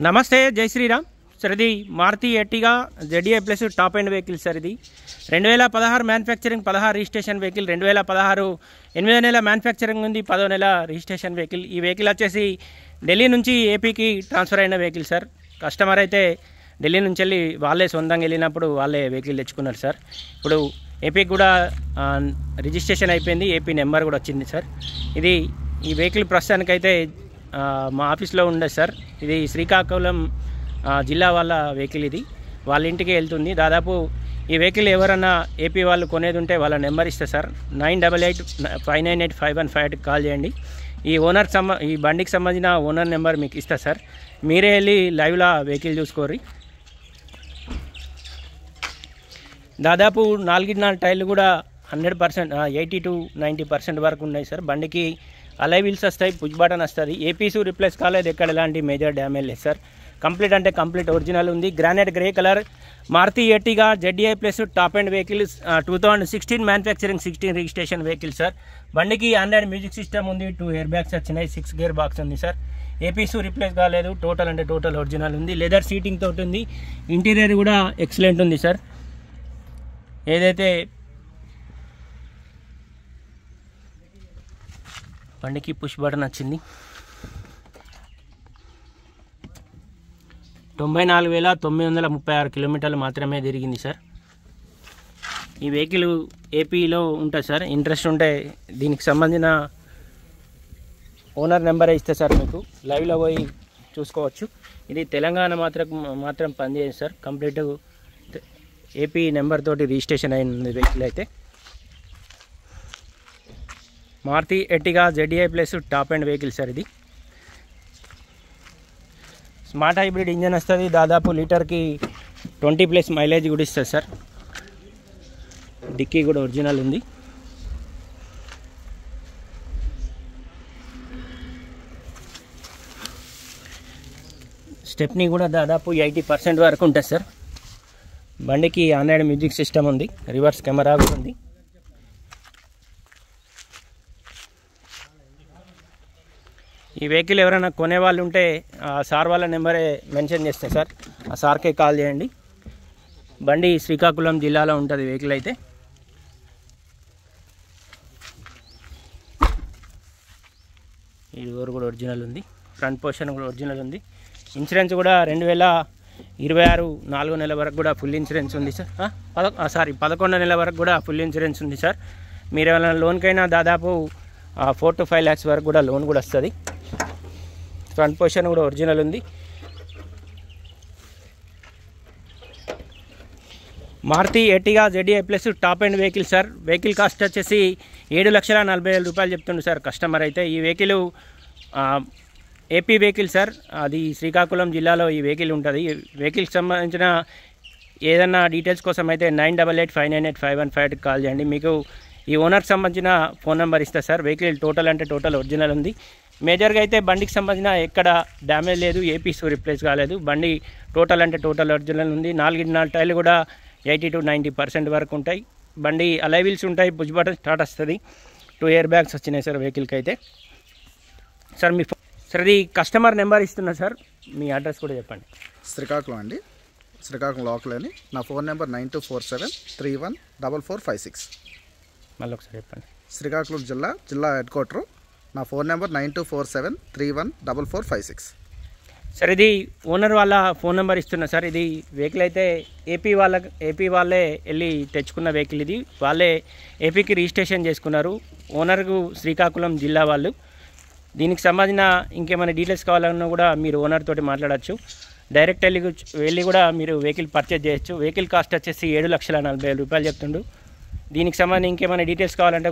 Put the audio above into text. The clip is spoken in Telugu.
నమస్తే, జై శ్రీరామ్. సార్ ఇది Maruti Ertiga ZA plus top end vehicle sir. ఇది 2016 మ్యానుఫ్యాక్చరింగ్, 16 రిజిస్ట్రేషన్ వెహికల్. 2016 8వ నెల మ్యానుఫ్యాక్చరింగ్ ఉంది, 10వ నెల రిజిస్ట్రేషన్ వెహికల్. ఈ వెహికల్ వచ్చేసి ఢిల్లీ నుంచి ఏపీకి ట్రాన్స్ఫర్ అయిన వెహికల్ సార్. కస్టమర్ అయితే ఢిల్లీ నుంచి వెళ్ళి వాళ్ళే సొంతంగా వెళ్ళినప్పుడు వాళ్ళే వెహికల్ తెచ్చుకున్నారు సార్. ఇప్పుడు ఏపీకి కూడా రిజిస్ట్రేషన్ అయిపోయింది, ఏపీ నెంబర్ కూడా వచ్చింది సార్. ఈ వెహికల్ ప్రస్తుతానికైతే మా ఆఫీస్లో ఉండదు సార్. ఇది శ్రీకాకుళం జిల్లా వాళ్ళ వెహికల్. ఇది వాళ్ళ ఇంటికి వెళ్తుంది. దాదాపు ఈ వెహికల్ ఎవరన్నా ఏపీ వాళ్ళు కొనేది ఉంటే వాళ్ళ నెంబర్ ఇస్తా సార్. 9885985158 కాల్ చేయండి. ఈ బండికి సంబంధించిన ఓనర్ నెంబర్ మీకు ఇస్తా సార్. మీరే వెళ్ళి లైవ్లో వెహికల్ చూసుకోర్రి. దాదాపు 4 టైర్లు కూడా 100% 80 to 90% వరకు ఉన్నాయి సార్. బండికి అలై వీల్స్ వస్తాయి, పుష్ బటన్ వస్తుంది. ఏపీసు రిప్లేస్ కాలేదు, ఎక్కడ ఎలాంటి మేజర్ డ్యామేజ్ లేదు సార్. కంప్లీట్ అంటే కంప్లీట్ ఒరిజినల్ ఉంది. Granite grey colour Maruti Ertiga ZA plus top end vehicle. 2016 manufacturing, 16 registration vehicle sir. బండికి ఆండ్రాయిడ్ మ్యూజిక్ సిస్టమ్ ఉంది, 2 ఎయిర్ బ్యాగ్స్ వచ్చినాయి, 6 గేర్ బాక్స్ ఉంది సార్. ఏపీసు రిప్లేస్ కాలేదు, టోటల్ అంటే టోటల్ ఒరిజినల్ ఉంది. లెదర్ సీటింగ్ తోటి ఉంది. ఇంటీరియర్ కూడా ఎక్సలెంట్ ఉంది సార్. ఏదైతే బండికి పుష్ బటన్ వచ్చింది. 94,936 కిలోమీటర్లు మాత్రమే తిరిగింది సార్. ఈ వెహికల్ ఏపీలో ఉంటుంది సార్. ఇంట్రెస్ట్ ఉంటే దీనికి సంబంధించిన ఓనర్ నెంబరే ఇస్తే సార్ మీకు లైవ్లో పోయి చూసుకోవచ్చు. ఇది తెలంగాణ మాత్రం పనిచేయదు సార్. కంప్లీట్ ఏపీ నెంబర్ తోటి రిజిస్ట్రేషన్ అయింది వెహికల్. అయితే Maruti Ertiga ZA plus top end vehicle sir. ఇది స్మార్ట్ హైబ్రిడ్ ఇంజన్ వస్తుంది. దాదాపు లీటర్కి 20+ మైలేజ్ కూడా ఇస్తుంది సార్. డిక్కీ కూడా ఒరిజినల్ ఉంది. స్టెప్నీ కూడా దాదాపు 80% వరకు ఉంటుంది సార్. బండికి ఆండ్రాయిడ్ మ్యూజిక్ సిస్టమ్ ఉంది, రివర్స్ కెమెరా కూడా ఉంది. ఈ వెహికల్ ఎవరైనా కొనేవాళ్ళు ఉంటే సార్ వాళ్ళ నెంబరే మెన్షన్ చేస్తే సార్, ఆ సార్కే కాల్ చేయండి. బండి శ్రీకాకుళం జిల్లాలో ఉంటుంది వెహికల్. అయితే ఈ డోర్ కూడా ఒరిజినల్ ఉంది, ఫ్రంట్ పొజిషన్ కూడా ఒరిజినల్ ఉంది. ఇన్సూరెన్స్ కూడా 2026 4వ నెల వరకు కూడా ఫుల్ ఇన్సూరెన్స్ ఉంది సార్. 11వ నెల వరకు కూడా ఫుల్ ఇన్సూరెన్స్ ఉంది సార్. మీరు ఏమైనా లోన్కైనా దాదాపు 4 to 5 lakhs వరకు కూడా లోన్ కూడా వస్తుంది. ఫ్రంట్ పొజిషన్ కూడా ఒరిజినల్ ఉంది. Maruti Ertiga ZA plus top end vehicle sir. Vehicle cost వచ్చేసి 7,40,000 రూపాయలు చెప్తుండు సార్ కస్టమర్. అయితే ఈ వెహికల్ ఏపీ వెహికల్ సార్. అది శ్రీకాకుళం జిల్లాలో ఈ వెహికల్ ఉంటుంది. ఈ వెహికల్కి సంబంధించిన ఏదన్నా డీటెయిల్స్ కోసం అయితే 9885985158 కాల్ చేయండి. మీకు ఈ ఓనర్కి సంబంధించిన ఫోన్ నెంబర్ ఇస్తా సార్. వెహికల్ టోటల్ అంటే టోటల్ ఒరిజినల్ ఉంది. మేజర్గా అయితే బండికి సంబంధించిన ఎక్కడ డ్యామేజ్ లేదు, ఏపీస్ రిప్లేస్ కాలేదు. బండి టోటల్ అంటే టోటల్ ఒరిజినల్ ఉంది. 4 టైర్లు కూడా 80 to 90% వరకు ఉంటాయి. బండి అలై వీల్స్ ఉంటాయి, పుష్ బటన్ స్టార్ట్ వస్తుంది. 2 ఎయిర్ బ్యాగ్స్ వచ్చినాయి సార్ వెహికల్కి అయితే. సార్ సార్ ఇది కస్టమర్ నెంబర్ ఇస్తున్నా సార్, మీ అడ్రస్ కూడా చెప్పండి. శ్రీకాకుళం అండి, శ్రీకాకుళం లోకల్ అని. నా ఫోన్ నెంబర్ 9247314456. మళ్ళీ ఒకసారి చెప్పండి. శ్రీకాకుళం జిల్లా హెడ్ క్వార్టరు. నా ఫోన్ నెంబర్ 9247314456. సార్ ఇది ఓనర్ వాళ్ళ ఫోన్ నెంబర్ ఇస్తున్నా సార్. ఇది వెహికల్ అయితే ఏపీ వాళ్ళే వెళ్ళి తెచ్చుకున్న వెహికల్. ఇది వాళ్ళే ఏపీకి రిజిస్ట్రేషన్ చేసుకున్నారు. ఓనర్కు శ్రీకాకుళం జిల్లా వాళ్ళు. దీనికి సంబంధించిన ఇంకేమైనా డీటెయిల్స్ కావాలన్నా కూడా మీరు ఓనర్ తోటి మాట్లాడచ్చు. డైరెక్ట్ వెళ్ళి కూడా మీరు వెహికల్ పర్చేజ్ చేయొచ్చు. వెహికల్ కాస్ట్ వచ్చేసి 7,40,000 రూపాయలు చెప్తుండు. దీనికి సంబంధించి ఇంకేమైనా డీటెయిల్స్ కావాలంటే కూడా